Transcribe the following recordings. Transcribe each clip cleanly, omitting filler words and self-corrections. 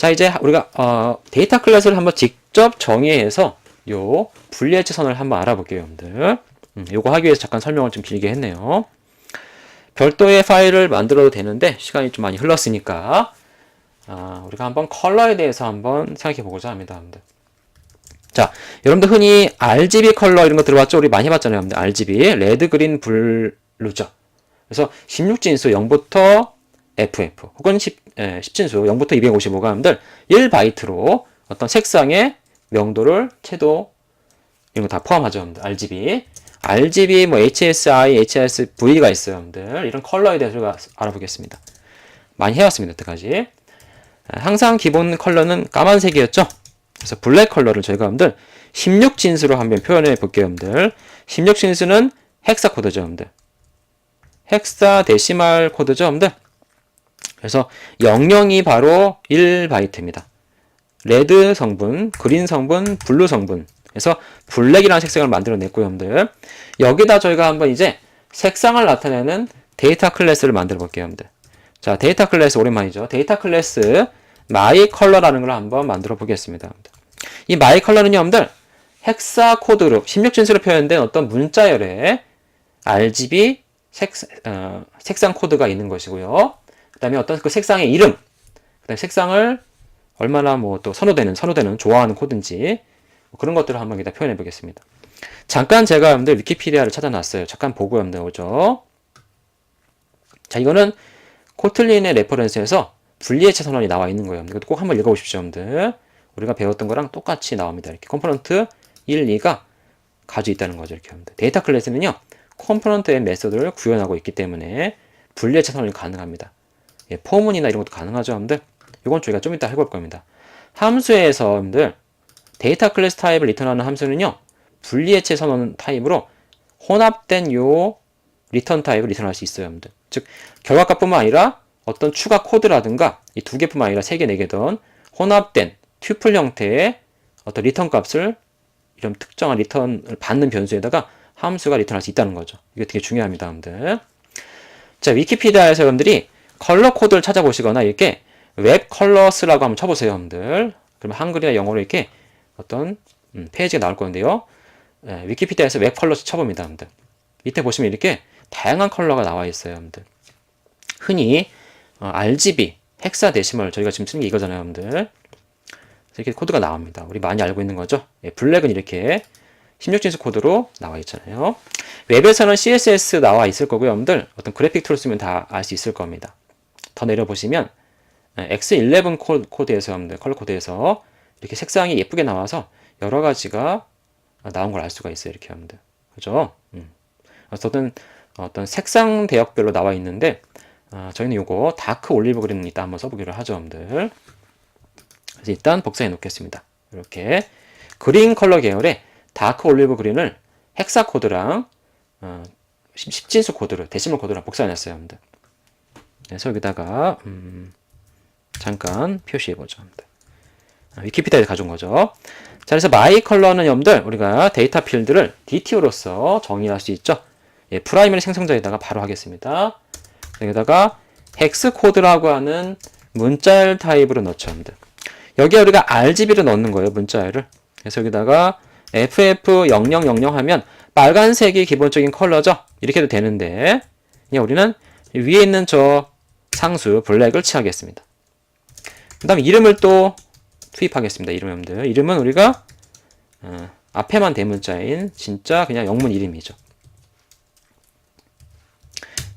자, 이제 우리가 데이터 클래스를 한번 직접 정의해서 요 분리해체 선언을 한번 알아볼게요, 여러분들. 요거 하기 위해서 잠깐 설명을 좀 길게 했네요. 별도의 파일을 만들어도 되는데 시간이 좀 많이 흘렀으니까 우리가 한번 컬러에 대해서 한번 생각해 보고자 합니다, 여러분들. 자, 여러분들 흔히 RGB 컬러 이런 거 들어봤죠? 우리 많이 해봤잖아요, 여러분들. RGB, 레드, 그린, 블루죠. 그래서 16진수 0부터 FF 혹은 10진수 0부터 255가 여러분들 1바이트로 어떤 색상의 명도를, 채도 이런 거 다 포함하죠, 여러분들. RGB, 뭐 HSI, HSV가 있어요, 여러분들. 이런 컬러에 대해서 우리가 알아보겠습니다. 많이 해왔습니다, 여태까지. 항상 기본 컬러는 까만색이었죠. 그래서 블랙 컬러를 저희가 여러분들 16진수로 한번 표현해 볼게요, 여러분들. 16진수는 헥사 코드죠, 여러분들. 헥사 데시말 코드죠, 여러분들. 그래서 00이 바로 1바이트입니다. 레드 성분, 그린 성분, 블루 성분. 그래서 블랙이라는 색상을 만들어냈고요, 여러분들. 여기다 저희가 한번 이제 색상을 나타내는 데이터 클래스를 만들어 볼게요, 여러분들. 자, 데이터 클래스 오랜만이죠. 데이터 클래스 마이 컬러라는 걸 한번 만들어 보겠습니다, 여러분들. 이 마이 컬러는요, 여러분들, 헥사 코드로 16진수로 표현된 어떤 문자열의 RGB 색상 코드가 있는 것이고요. 그 다음에 어떤 그 색상의 이름, 그 다음에 색상을 얼마나 뭐 또 선호되는, 좋아하는 코드인지 뭐 그런 것들을 한번 여기다 표현해 보겠습니다. 잠깐 제가 여러분들 위키피디아를 찾아놨어요. 잠깐 보고 여러분들 오죠. 자, 이거는 코틀린의 레퍼런스에서 분리해체 선언이 나와 있는 거예요. 이것도 꼭 한번 읽어보십시오, 여러분들. 우리가 배웠던 거랑 똑같이 나옵니다. 이렇게 컴포넌트 1, 2가 가지고 있다는 거죠. 이렇게 여러분들. 데이터 클래스는요, 컴포넌트의 메소드를 구현하고 있기 때문에 분리해체 선언이 가능합니다. 예, 포문이나 이런 것도 가능하죠, 여러분들. 이건 저희가 좀 이따 해볼 겁니다. 함수에서 여러분들 데이터 클래스 타입을 리턴하는 함수는요, 분리해체 선언 타입으로 혼합된 요 리턴 타입을 리턴할 수 있어요, 여러분들. 즉, 결과값뿐만 아니라 어떤 추가 코드라든가 이 두 개뿐만 아니라 세 개, 네 개든 혼합된 튜플 형태의 어떤 리턴 값을 이런 특정한 리턴을 받는 변수에다가 함수가 리턴할 수 있다는 거죠. 이게 되게 중요합니다, 여러분들. 자, 위키피디아에서 여러분들이 컬러 코드를 찾아보시거나 이렇게 웹 컬러스라고 한번 쳐보세요, 여러분들. 그러면 한글이나 영어로 이렇게 어떤 페이지가 나올 건데요. 위키피디아에서 웹 컬러스 쳐봅니다, 여러분들. 밑에 보시면 이렇게 다양한 컬러가 나와 있어요, 여러분들. 흔히 RGB, 헥사데시멀 저희가 지금 쓰는 게 이거잖아요, 여러분들. 이렇게 코드가 나옵니다. 우리 많이 알고 있는 거죠. 블랙은 이렇게 16진수 코드로 나와 있잖아요. 웹에서는 CSS 나와 있을 거고요, 여러분들. 어떤 그래픽 툴을 쓰면 다 알 수 있을 겁니다. 더 내려보시면 X11 코드에서, 여러분들, 컬러 코드에서 이렇게 색상이 예쁘게 나와서 여러 가지가 나온 걸 알 수가 있어요, 이렇게, 여러분들. 그죠? 그래서 어떤 색상 대역별로 나와 있는데, 저희는 요거 다크 올리브 그린은 이따 한번 써보기로 하죠, 여러분들. 그래서 일단 복사해 놓겠습니다. 이렇게 그린 컬러 계열의 다크 올리브 그린을 헥사 코드랑 10진수 코드를 데시멀 코드랑 복사해 놨어요, 여러분들. 그래서 여기다가 잠깐 표시해 보죠, 여러분들. 위키피디아에서 가져온 거죠. 자, 그래서 마이 컬러는 여러분들 우리가 데이터 필드를 DTO로서 정의할 수 있죠. 프라이머리 생성자에다가 바로 하겠습니다. 여기다가 헥스 코드라고 하는 문자열 타입으로 넣죠, 여러분들. 여기에 우리가 RGB를 넣는 거예요, 문자열을. 그래서 여기다가 FF0000 하면 빨간색이 기본적인 컬러죠. 이렇게 해도 되는데 그냥 우리는 위에 있는 저 상수 블랙을 취하겠습니다. 그 다음에 이름을 또 투입하겠습니다. 이름들. 이름은 우리가 앞에만 대문자인 진짜 그냥 영문 이름이죠.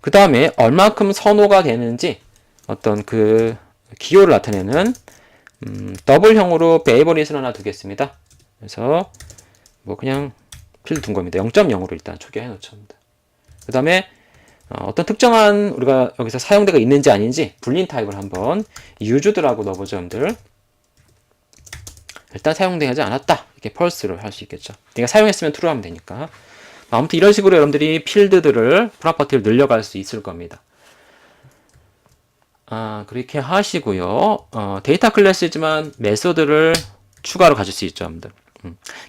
그 다음에 얼마큼 선호가 되는지 어떤 그 기호를 나타내는 더블형으로 페이버릿을 하나 두겠습니다. 그래서 뭐 그냥 필드 둔 겁니다. 0.0으로 일단 초기화해 놓죠. 그 다음에 어떤 특정한 우리가 여기서 사용대가 있는지 아닌지 불린 타입을 한번 used라고 넣어보죠, 여러분들. 일단 사용되지 않았다. 이렇게 펄스를 할 수 있겠죠. 내가 사용했으면 true 하면 되니까. 아무튼 이런 식으로 여러분들이 필드들을, 프로퍼티를 늘려갈 수 있을 겁니다. 그렇게 하시고요. 데이터 클래스지만 메소드를 추가로 가질 수 있죠, 여러분들.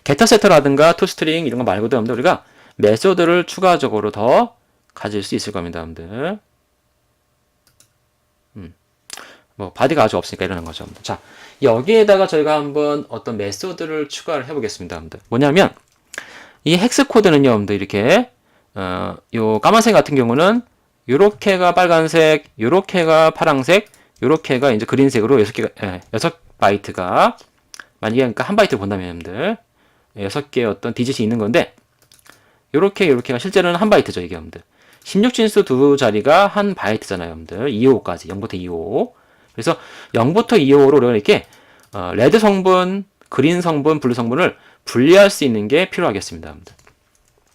게터 세터라든가 토스트링 이런 거 말고도 여러분들 우리가 메소드를 추가적으로 더 가질 수 있을 겁니다, 여러분들. 뭐 바디가 아주 없으니까 이러는 거죠. 자, 여기에다가 저희가 한번 어떤 메소드를 추가를 해보겠습니다. 뭐냐면 이 헥스 코드는요, 여러분들 이렇게 요 까만색 같은 경우는 요렇게가 빨간색, 요렇게가 파란색, 요렇게가 이제 그린색으로 6개가 6바이트가 만약에 그러니까 한 바이트 본다면 여러분들 6개의 어떤 디짓이 있는 건데 요렇게가 실제로는 한 바이트죠, 이게 여러분들. 16진수 두 자리가 한 바이트잖아요, 여러분들. 255까지 0부터 255. 그래서 0부터 255로 이렇게 레드 성분, 그린 성분, 블루 성분을 분리할 수 있는 게 필요하겠습니다, 여러분들.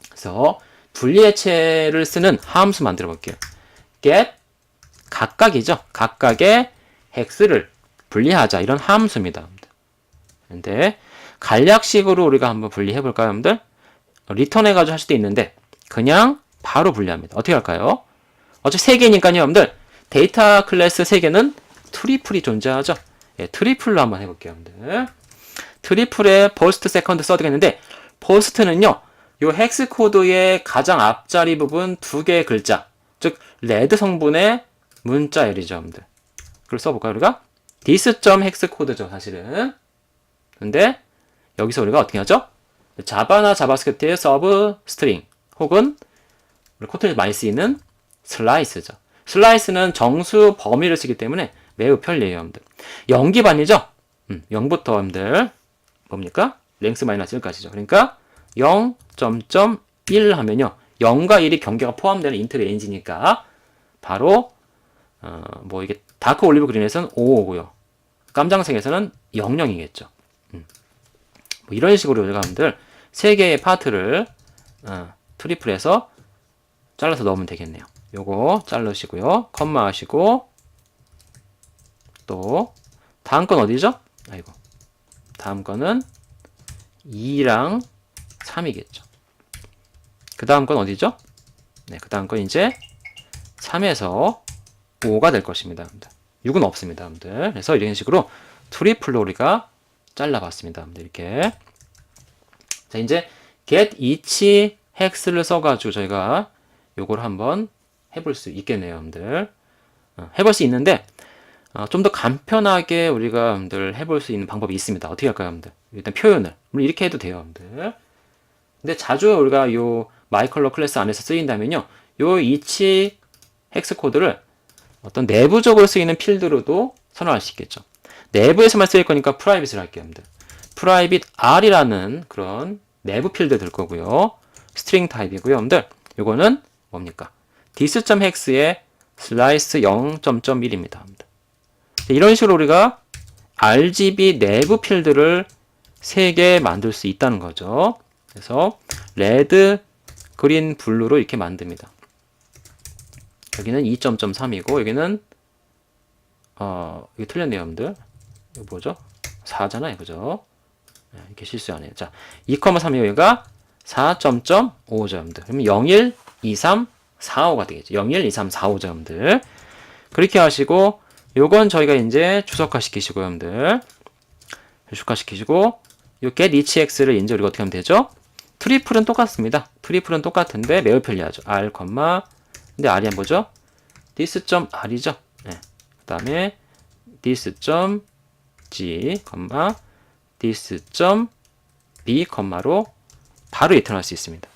그래서 분리해체를 쓰는 함수 만들어 볼게요. get 각각이죠. 각각의 헥스를 분리하자 이런 함수입니다. 근데 간략식으로 우리가 한번 분리해 볼까요, 여러분들? 리턴 해가지고 할 수도 있는데 그냥 바로 분리합니다. 어떻게 할까요? 어차피 3개니까요, 여러분들. 데이터 클래스 3개는 트리플이 존재하죠. 예, 트리플로 한번 해볼게요, 여러분들. 트리플에 퍼스트, 세컨드 써도 되겠는데 퍼스트는요, 요 헥스 코드의 가장 앞자리 부분 2개의 글자, 즉 레드 성분의 문자열이죠, 여러분들. 그걸 써볼까요, 우리가? this.hex 코드죠, 사실은. 근데 여기서 우리가 어떻게 하죠? 자바나 자바스크립트의 서브 스트링 혹은 코트에서 많이 쓰이는 슬라이스죠. 슬라이스는 정수 범위를 쓰기 때문에 매우 편리해요, 여러분들. 0기반이죠? 0부터 여러분들 뭡니까? 랭스 마이너스 1까지죠. 그러니까 0.1 하면요. 0과 1이 경계가 포함되는 인트 레인지니까 바로 뭐 이게 다크 올리브 그린에서는 5오고요. 깜장색에서는 00이겠죠. 뭐 이런 식으로 여러분들 3개의 파트를 트리플에서 잘라서 넣으면 되겠네요. 요거 자르시고요. 컴마 하시고 또 다음 건 어디죠? 아이고. 다음 거는 2랑 3이겠죠. 그 다음 건 어디죠? 네, 그 다음 건 이제 3에서 5가 될 것입니다. 6은 없습니다. 그래서 이런 식으로 트리플로 우리가 잘라봤습니다. 이렇게. 자, 이제 get each hex를 써가지고 저희가 요걸 한번 해볼 수 있겠네요, 여러분들. 해볼 수 있는데 좀 더 간편하게 우리가 여러분들 해볼 수 있는 방법이 있습니다. 어떻게 할까요, 여러분들? 일단 표현을 물론 이렇게 해도 돼요, 여러분들. 근데 자주 우리가 요 마이컬러 클래스 안에서 쓰인다면요, 요 each 헥스 코드를 어떤 내부적으로 쓰이는 필드로도 선언할 수 있겠죠. 내부에서만 쓰일 거니까 프라이빗을 할게요, 여러분들. private r이라는 그런 내부 필드 들 거고요. 스트링 타입이고요, 여러분들. 요거는 뭡니까? this.hex의 슬라이스 0.1입니다. 이런 식으로 우리가 RGB 내부 필드를 3개 만들 수 있다는 거죠. 그래서 레드, 그린, 블루로 이렇게 만듭니다. 여기는 2.3이고 여기는 이게 틀렸네요, 여러분들. 이거 뭐죠? 4잖아요, 그죠? 이렇게 실수 안 해요. 자, 2,3이 여기가 4.5죠, 여러분들. 그러면 01, 23, 45가 되겠죠. 01, 23, 45죠, 여러분들. 그렇게 하시고 요건 저희가 이제 주석화 시키시고, 여러분들. 주석화 시키시고 요 get each x를 이제 우리가 어떻게 하면 되죠? 트리플은 똑같습니다. 트리플은 똑같은데 매우 편리하죠. r, 근데 r이 뭐죠? this.r이죠. 네. 그 다음에 this.g, this.b, 로 바로 리턴할 수 있습니다.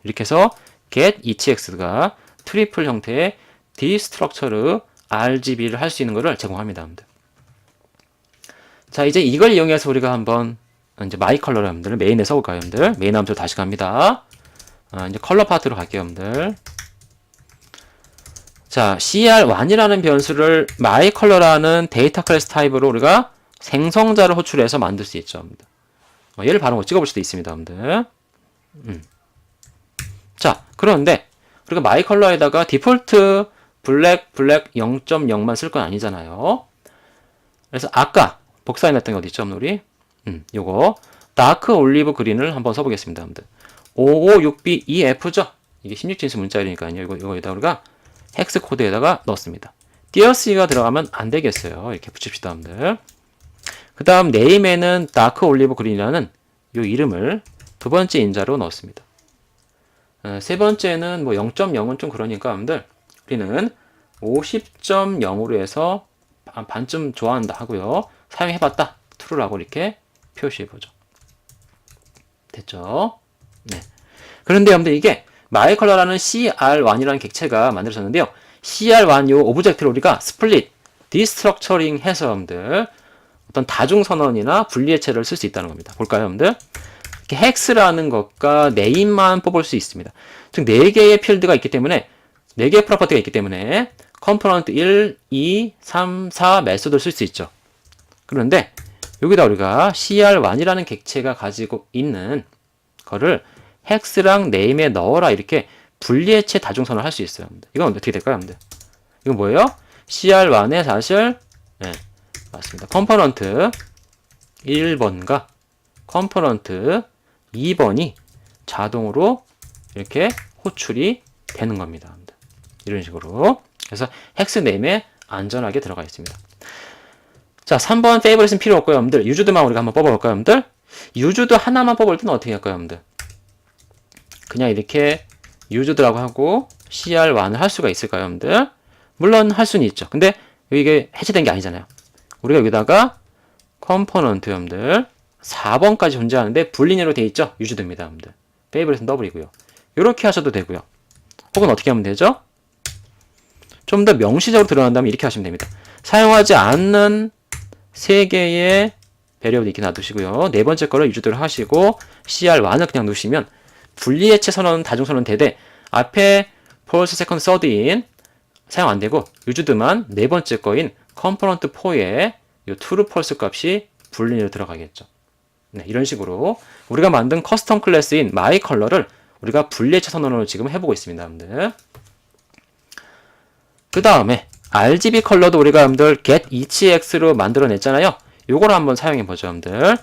이렇게 해서 get each x가 트리플 형태의 destructure RGB를 할 수 있는 것을 제공합니다. 자, 이제 이걸 이용해서 우리가 한번 이제 마이 컬러 여러분들 메인에 써볼까요, 여러분들? 메인 함수 다시 갑니다. 이제 컬러 파트로 갈게요, 여러분들. 자, CR1이라는 변수를 마이 컬러라는 데이터 클래스 타입으로 우리가 생성자를 호출해서 만들 수 있죠, 여러분들. 얘를 바로 찍어볼 수도 있습니다, 여러분들. 자, 그런데 우리가 마이 컬러에다가 디폴트 블랙 0.0만 쓸 건 아니잖아요. 그래서 아까 복사해놨던 게 어디 있죠, 우리? 요거 다크 올리브 그린을 한번 써보겠습니다, 여러분들. 556B2F죠? 이게 16진수 문자열이니까요. 이거에다 우리가 헥스 코드에다가 넣습니다. 띄어쓰기가 들어가면 안 되겠어요. 이렇게 붙입시다, 여러분들. 그 다음 네임에는 다크 올리브 그린이라는 요 이름을 두 번째 인자로 넣었습니다. 세 번째는 뭐 0.0은 좀 그러니까 여러분들 우리는 50.0으로 해서 반쯤 좋아한다 하고요. 사용해봤다. true라고 이렇게 표시해보죠. 됐죠? 네. 그런데 여러분들 이게 myColor라는 CR1이라는 객체가 만들어졌는데요. CR1 요 오브젝트를 우리가 split, destructuring 해서 여러분들 어떤 다중선언이나 분리해체를 쓸 수 있다는 겁니다. 볼까요, 여러분들? 이렇게 hex라는 것과 name만 뽑을 수 있습니다. 즉, 4개의 필드가 있기 때문에 4개의 프로퍼티가 있기 때문에 컴포넌트 1, 2, 3, 4 메소드를 쓸 수 있죠. 그런데 여기다 우리가 CR1이라는 객체가 가지고 있는 거를 hex랑 name에 넣어라 이렇게 분리해체 다중선을 할 수 있어요. 이건 어떻게 될까요? 이건 뭐예요? CR1에 사실 네, 맞습니다. 컴포넌트 1번과 컴포넌트 2번이 자동으로 이렇게 호출이 되는 겁니다. 이런 식으로. 그래서 헥스 네임에 안전하게 들어가 있습니다. 자, 3번 페이버릿은 필요 없고요, 여러분들. 유주드만 우리가 한번 뽑아볼까요, 여러분들? 유주드 하나만 뽑을 때는 어떻게 할까요, 여러분들? 그냥 이렇게 유주드라고 하고 CR1을 할 수가 있을까요, 여러분들? 물론 할 수는 있죠. 근데 이게 해제된 게 아니잖아요. 우리가 여기다가 컴포넌트 여러분들 4번까지 존재하는데 불리니어로 되어 있죠? 유주드입니다, 여러분들. 페이버릿은 더블이고요. 이렇게 하셔도 되고요. 혹은 어떻게 하면 되죠? 좀 더 명시적으로 드러난다면 이렇게 하시면 됩니다. 사용하지 않는 3개의 배리어도 이렇게 놔두시고요. 4번째 거를 유주드를 하시고 CR1을 그냥 놓으시면 분리해체 선언, 다중선언 되되 앞에 first, second, third인 사용 안 되고 유주드만 4번째 거인 컴포넌트 4에 이 true, false 값이 불리니어로 들어가겠죠. 네, 이런 식으로 우리가 만든 커스텀 클래스인 myColor를 우리가 분리해체 선언으로 지금 해보고 있습니다, 여러분들. 그 다음에 RGB 컬러도 우리가 여러분들 get each x로 만들어냈잖아요. 요거를 한번 사용해보죠, 여러분들.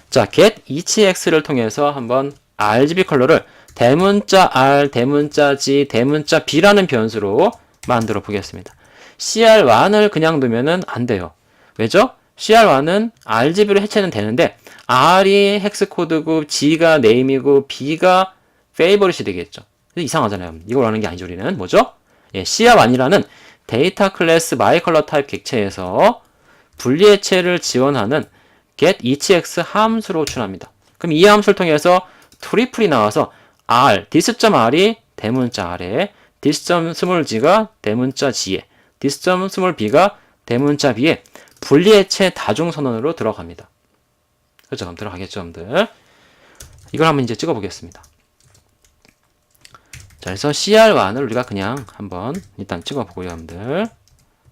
자, get each x를 통해서 한번 RGB 컬러를 대문자 R, 대문자 G, 대문자 B라는 변수로 만들어 보겠습니다. CR1을 그냥 두면은 안 돼요. 왜죠? CR1은 RGB로 해체는 되는데 R이 헥스 코드고 G가 네임이고 B가 페이버릿이 되겠죠. 이상하잖아요. 이걸 하는 게 아니죠. 우리는 뭐죠? 예, CR1이라는 데이터 클래스 myColor 타입 객체에서 분리해체를 지원하는 get each x 함수로 호출합니다. 그럼 이 함수를 통해서 트리플이 나와서 r, this.r이 대문자 r에 this.g가 대문자 g에 this.b가 대문자 b에 분리해체 다중선언으로 들어갑니다. 그렇죠? 그럼 들어가겠죠, 여러분들. 이걸 한번 이제 찍어보겠습니다. 자, 그래서 CR1을 우리가 그냥 한번 일단 찍어보고요, 여러분들.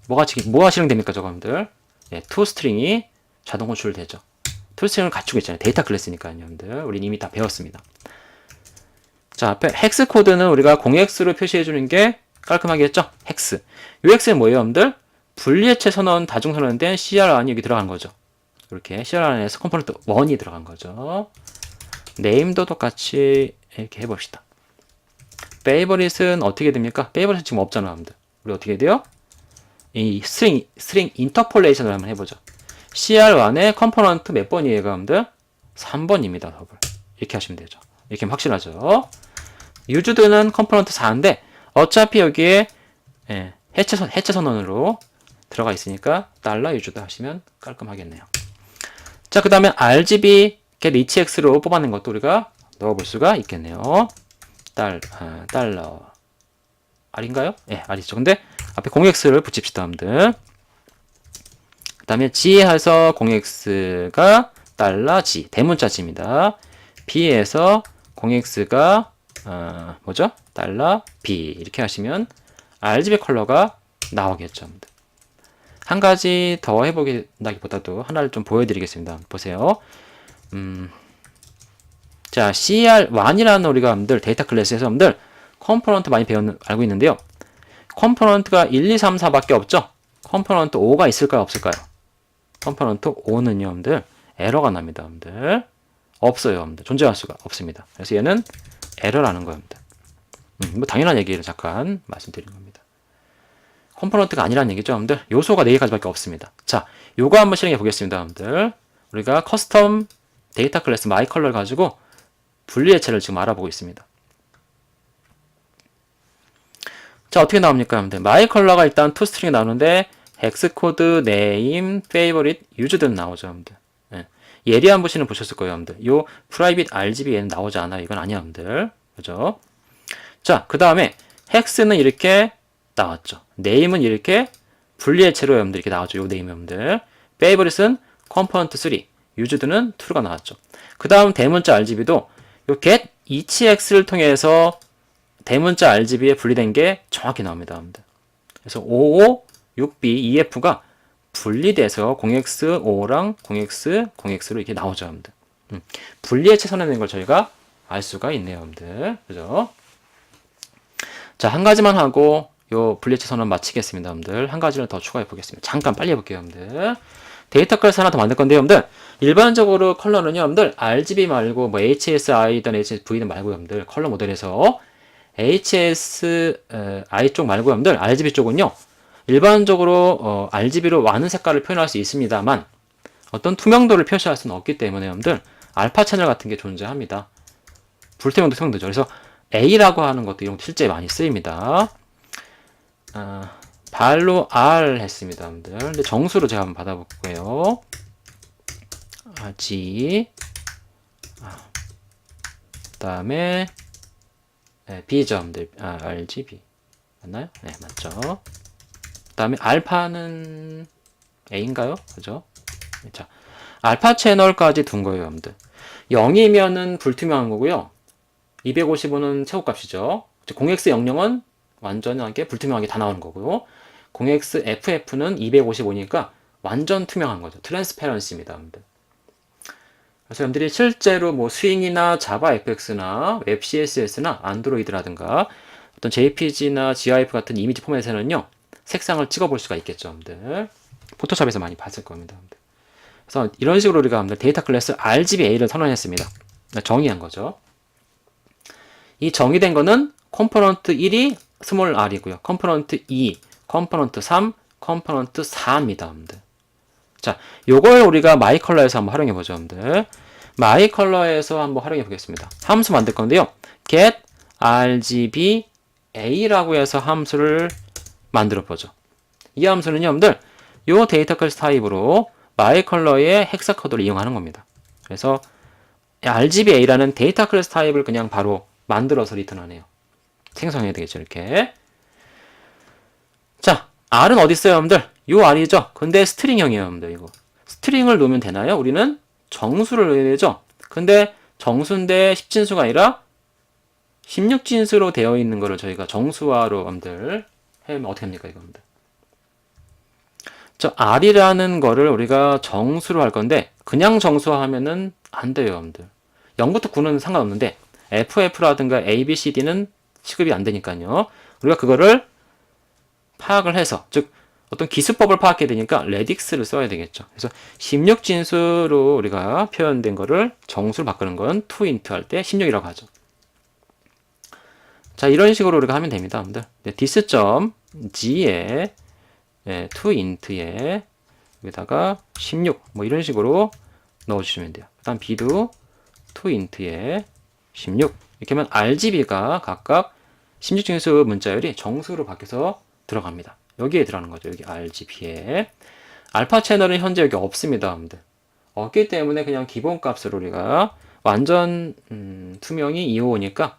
뭐가 실행됩니까, 저거, 여러분들? 예, toString이 자동 호출되죠. toString을 갖추고 있잖아요. 데이터 클래스니까요, 여러분들. 우린 이미 다 배웠습니다. 자, 앞에 헥스 코드는 우리가 0x로 표시해주는 게 깔끔하겠죠? 헥스. 이 헥스는 뭐예요, 여러분들? 분리해체 선언, 다중선언된 CR1이 여기 들어간 거죠. 이렇게 CR1에서 컴포넌트 1이 들어간 거죠. 네임도 똑같이 이렇게 해봅시다. 페이버릿은 어떻게 됩니까? 페이버릿은 지금 없잖아, 여러분들. 우리 어떻게 돼요? 이 스트링 인터폴레이션을 한번 해보죠. CR1의 컴포넌트 몇 번이에요, 여러분들? 3번입니다, 더블. 이렇게 하시면 되죠. 이렇게 하면 확실하죠. 유주드는 컴포넌트 4인데 어차피 여기에 해체 선언으로 들어가 있으니까 달러 유주드 하시면 깔끔하겠네요. 자, 그 다음에 RGB get each x로 뽑아낸 것도 우리가 넣어볼 수가 있겠네요. 달러 R인가요? 예, R이죠. 근데 앞에 0x를 붙입시다, 여러분들. 그 다음에 G에서 0x가 달러 G, 대문자 G입니다. B에서 0x가 뭐죠? 달러 B 이렇게 하시면 RGB 컬러가 나오겠죠, 여러분들. 한 가지 더 해보긴다기보다도 하나를 좀 보여드리겠습니다. 보세요. 자, CR1이라는 우리가 여러분들 데이터 클래스에서 여러분들 컴포넌트 많이 알고 있는데요. 컴포넌트가 1, 2, 3, 4밖에 없죠? 컴포넌트 5가 있을까요? 없을까요? 컴포넌트 5는요, 여러분들 에러가 납니다, 여러분들. 없어요, 여러분들. 존재할 수가 없습니다. 그래서 얘는 에러라는 거예요, 여러분들. 뭐 당연한 얘기를 잠깐 말씀드린 겁니다. 컴포넌트가 아니라는 얘기죠, 여러분들. 요소가 4개까지밖에 없습니다. 자, 요거 한번 실행해 보겠습니다, 여러분들. 우리가 커스텀 데이터 클래스 myColor를 가지고 분리해체를 지금 알아보고 있습니다. 자, 어떻게 나옵니까, 여러분들? myColor가 일단 toString이 나오는데 헥스코드, 네임, 페이버릿, 유즈든 나오죠, 여러분들. 예. 예리한 분씨는 보셨을 거예요, 여러분들. 요 프라이빗 RGB에는 나오지 않아요. 이건 아니야, 여러분들. 그죠? 자, 그 다음에 헥스는 이렇게 나왔죠. 네임은 이렇게 분리해체로 여러분들 이렇게 나왔죠. 요 네임 여러분들. 페이버릿은 컴포넌트 3, 유즈드는 2가 나왔죠. 그 다음 대문자 RGB도 요 get ECX를 통해서 대문자 RGB에 분리된 게 정확히 나옵니다, 여러분들. 그래서 55, 6B, EF가 분리돼서 0X, 5랑 0X, 0X로 이렇게 나오죠, 여러분들. 분리해체 선언된 걸 저희가 알 수가 있네요, 여러분들. 그죠? 자, 한 가지만 하고 요 분리해체 선언 마치겠습니다, 여러분들. 한 가지를 더 추가해 보겠습니다. 잠깐 빨리 해볼게요, 여러분들. 데이터 클래스 하나 더 만들 건데요, 여러분들. 일반적으로 컬러는요, 여러분들 RGB 말고 뭐 HSI든 HSV든 말고 여러분들 컬러 모델에서 HSI 쪽 말고 여러분들 RGB 쪽은요, 일반적으로 RGB로 많은 색깔을 표현할 수 있습니다만 어떤 투명도를 표시할 수는 없기 때문에 여러분들 알파 채널 같은 게 존재합니다. 불투명도 투명도죠. 그래서 A라고 하는 것도 이런 것도 실제 많이 쓰입니다. 발로 R 했습니다, 여러분들. 근데 정수로 제가 한번 받아볼게요. G 그 다음에 B죠, 여러분들. RGB 맞나요? 네, 맞죠. 그 다음에 알파는 A인가요? 그죠? 자, 알파 채널까지 둔 거예요, 여러분들. 0이면은 불투명한 거고요. 255는 최고값이죠. 0x00은 완전하게 불투명하게 다 나오는 거고요. 0xFF는 255니까 완전 투명한 거죠. 트랜스페런시입니다, 여러분들. 그래서 여러분들이 실제로 뭐 스윙이나 자바 FX나 웹 CSS나 안드로이드라든가 어떤 JPG나 GIF 같은 이미지 포맷에는요, 색상을 찍어볼 수가 있겠죠, 여러분들. 포토샵에서 많이 봤을 겁니다, 여러분들. 그래서 이런 식으로 우리가 여러분들 데이터 클래스 RGBA를 선언했습니다. 정의한 거죠. 이 정의된 거는 컴포넌트 1이 스몰 r이고요. 컴포넌트 2, 컴포넌트 3, 컴포넌트 4입니다, 여러분들. 자, 요걸 우리가 마이 컬러에서 한번 활용해 보죠, 여러분들. 마이 컬러에서 한번 활용해 보겠습니다. 함수 만들 건데요. get RGBA라고 해서 함수를 만들어 보죠. 이 함수는요, 여러분들, 요 데이터 클래스 타입으로 마이 컬러의 헥사 코드를 이용하는 겁니다. 그래서 RGBA라는 데이터 클래스 타입을 그냥 바로 만들어서 리턴하네요. 생성해야 되겠죠, 이렇게. 자, R은 어디 있어요, 여러분들? 요 R이죠? 근데 스트링형이에요, 여러분들, 이거. 스트링을 놓으면 되나요? 우리는 정수를 넣어야 되죠? 근데 정수인데 10진수가 아니라 16진수로 되어 있는 거를 저희가 정수화로, 여러분들, 하면 어떻게 합니까, 이거, 여러분들? 저 R이라는 거를 우리가 정수로 할 건데, 그냥 정수화하면은 안 돼요, 여러분들. 0부터 9는 상관없는데, FF라든가 ABCD는 취급이 안 되니까요. 우리가 그거를 파악을 해서, 즉 어떤 기수법을 파악해야 되니까 레딕스를 써야 되겠죠. 그래서 16진수로 우리가 표현된 거를 정수로 바꾸는 건 toInt 할 때 16이라고 하죠. 자, 이런 식으로 우리가 하면 됩니다, 여러분들. dis.g에 toInt에 여기다가 16 뭐 이런 식으로 넣어주시면 돼요. 그 다음 b도 toInt에 16 이렇게 하면 RGB가 각각 16진수 문자열이 정수로 바뀌어서 들어갑니다. 여기에 들어가는 거죠. 여기 RGB에. 알파 채널은 현재 여기 없습니다, 여러분들. 없기 때문에 그냥 기본 값으로 우리가 완전 투명이 255니까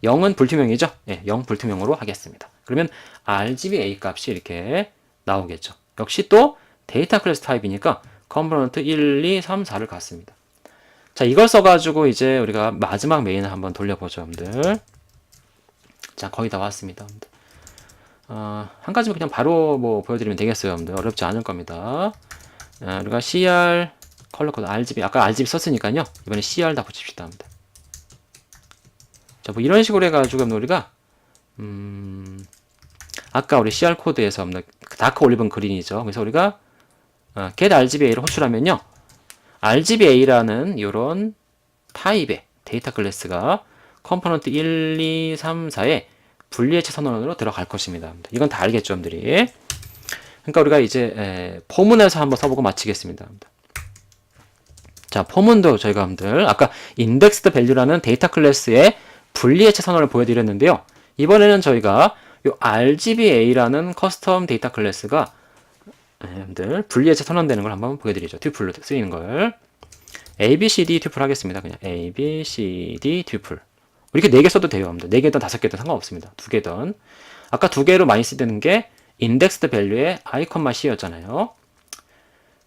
0은 불투명이죠. 네, 0 불투명으로 하겠습니다. 그러면 RGBA 값이 이렇게 나오겠죠. 역시 또 데이터 클래스 타입이니까 컴포넌트 1, 2, 3, 4를 갖습니다. 자, 이걸 써가지고 이제 우리가 마지막 메인을 한번 돌려보죠, 여러분들. 자, 거의 다 왔습니다, 여러분들. 한 가지만 그냥 바로 뭐 보여드리면 되겠어요, 여러분들. 어렵지 않을 겁니다. 우리가 CR 컬러 코드 RGB, 아까 RGB 썼으니까요. 이번에 CR 다 붙입시다, 여러분들. 자, 뭐 이런 식으로 해가지고 우리가 아까 우리 CR 코드에서 다크 올리븐 그린이죠. 그래서 우리가 get RGBA를 호출하면요, RGBA라는 이런 타입의 데이터 클래스가 컴포넌트 1, 2, 3, 4에 분리해체 선언으로 들어갈 것입니다. 이건 다 알겠죠, 여러분들이. 그러니까 우리가 이제 포문에서 한번 써보고 마치겠습니다. 자, 포문도 저희가 여러분들 아까 indexed value라는 데이터 클래스의 분리해체 선언을 보여드렸는데요. 이번에는 저희가 이 RGBA라는 커스텀 데이터 클래스가 여러분들 분리해체 선언되는 걸 한번 보여드리죠. 튜플로 쓰이는 걸. A, B, C, D 튜플 하겠습니다. 그냥 A, B, C, D 튜플. 이렇게 4개 써도 돼요. 여러분들. 4개든 5개든 상관없습니다. 2개든. 아까 2개로 많이 쓰는 게 indexed value의 i, c였잖아요.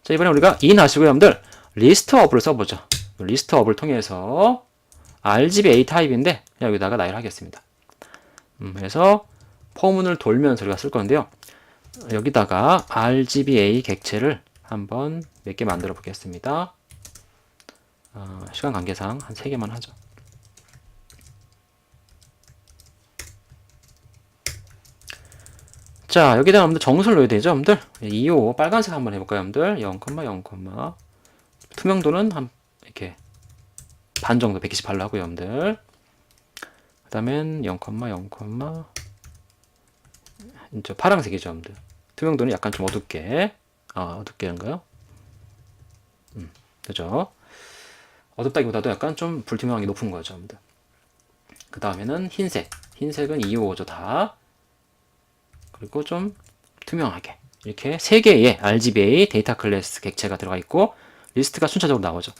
자, 이번에 우리가 in 하시고 여러분들 list of를 써보죠. list of를 통해서 RGB A 타입인데 그냥 여기다가 나열 하겠습니다. 그래서 포문을 돌면서 우리가 쓸 건데요. 여기다가 RGBA 객체를 한번 몇 개 만들어 보겠습니다. 시간 관계상 한 3개만 하죠. 자, 여기다 여러분들 정수를 넣어야 되죠, 여러분들. 2호 빨간색 한번 해볼까요, 여러분들? 0, 0, 투명도는 한 이렇게 반 정도 128로 하고요, 여러분들. 그 다음엔 0, 0, 이제 파란색이죠, 여러분들. 투명도는 약간 좀 어둡게. 어둡게 한가요? 그죠? 어둡다기보다도 약간 좀 불투명하게 높은 거죠, 여러분들. 그 다음에는 흰색. 흰색은 255죠, 다. 그리고 좀 투명하게. 이렇게 3개의 RGBA 데이터 클래스 객체가 들어가 있고, 리스트가 순차적으로 나오죠.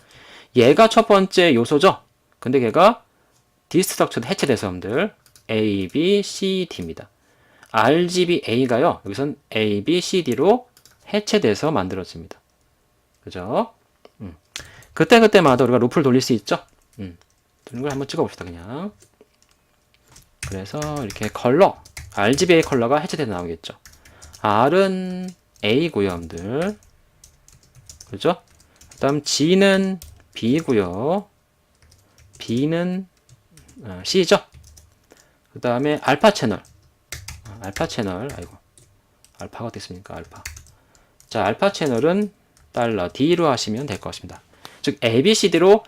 얘가 첫 번째 요소죠? 근데 얘가 디스트럭처드 해체돼서 여러분들 A, B, C, D입니다. RGBA가요, 여기선 A, B, C, D로 해체돼서 만들어집니다. 그죠? 그때마다 우리가 루프를 돌릴 수 있죠? 돌리는 걸 한번 찍어봅시다, 그냥. 그래서 이렇게 컬러, RGBA 컬러가 해체돼서 나오겠죠. R은 A고요, 여러분들. 그죠? 그 다음 G는 B고요. B는 C죠? 그 다음에 알파 채널. 아이고. 알파가 어떻게 습니까? 알파. 자, 알파 채널은 $D로 하시면 될 것 같습니다. 즉, ABCD로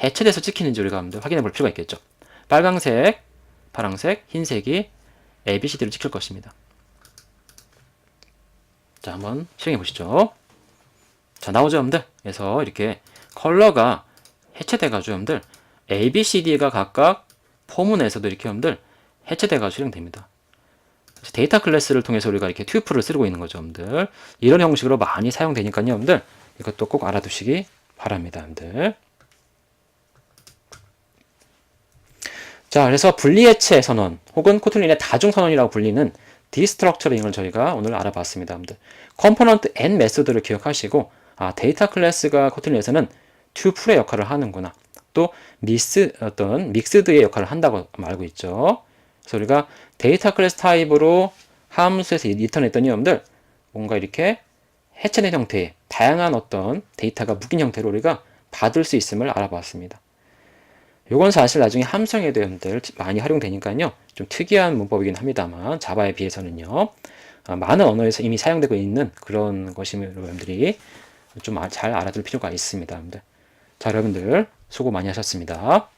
해체돼서 찍히는지 우리가 확인해 볼 필요가 있겠죠. 빨강색, 파랑색, 흰색이 ABCD로 찍힐 것입니다. 자, 한번 실행해 보시죠. 자, 나오죠, 여러분들? 그래서 이렇게 컬러가 해체돼가지고 여러분들 ABCD가 각각 포문에서도 이렇게 여러분들 해체돼가지고 실행됩니다. 데이터 클래스를 통해서 우리가 이렇게 튜플을 쓰고 있는 거죠, 여러분들. 이런 형식으로 많이 사용되니까요, 여러분들. 이것도 꼭 알아두시기 바랍니다, 여러분들. 자, 그래서 분리해체 선언 혹은 코틀린의 다중 선언이라고 불리는 디스트럭처링을 저희가 오늘 알아봤습니다, 여러분들. 컴포넌트 and 메소드를 기억하시고, 데이터 클래스가 코틀린에서는 튜플의 역할을 하는구나. 또 믹스드의 역할을 한다고 알고 있죠. 그래서 우리가 데이터 클래스 타입으로 함수에서 리턴했더니 여러분들 뭔가 이렇게 해체된 형태의 다양한 어떤 데이터가 묶인 형태로 우리가 받을 수 있음을 알아봤습니다. 요건 사실 나중에 함수형에도 여러분들 많이 활용되니까요. 좀 특이한 문법이긴 합니다만 자바에 비해서는요. 많은 언어에서 이미 사용되고 있는 그런 것이므로 여러분들이 좀 잘 알아둘 필요가 있습니다. 여러분들. 자, 여러분들 수고 많이 하셨습니다.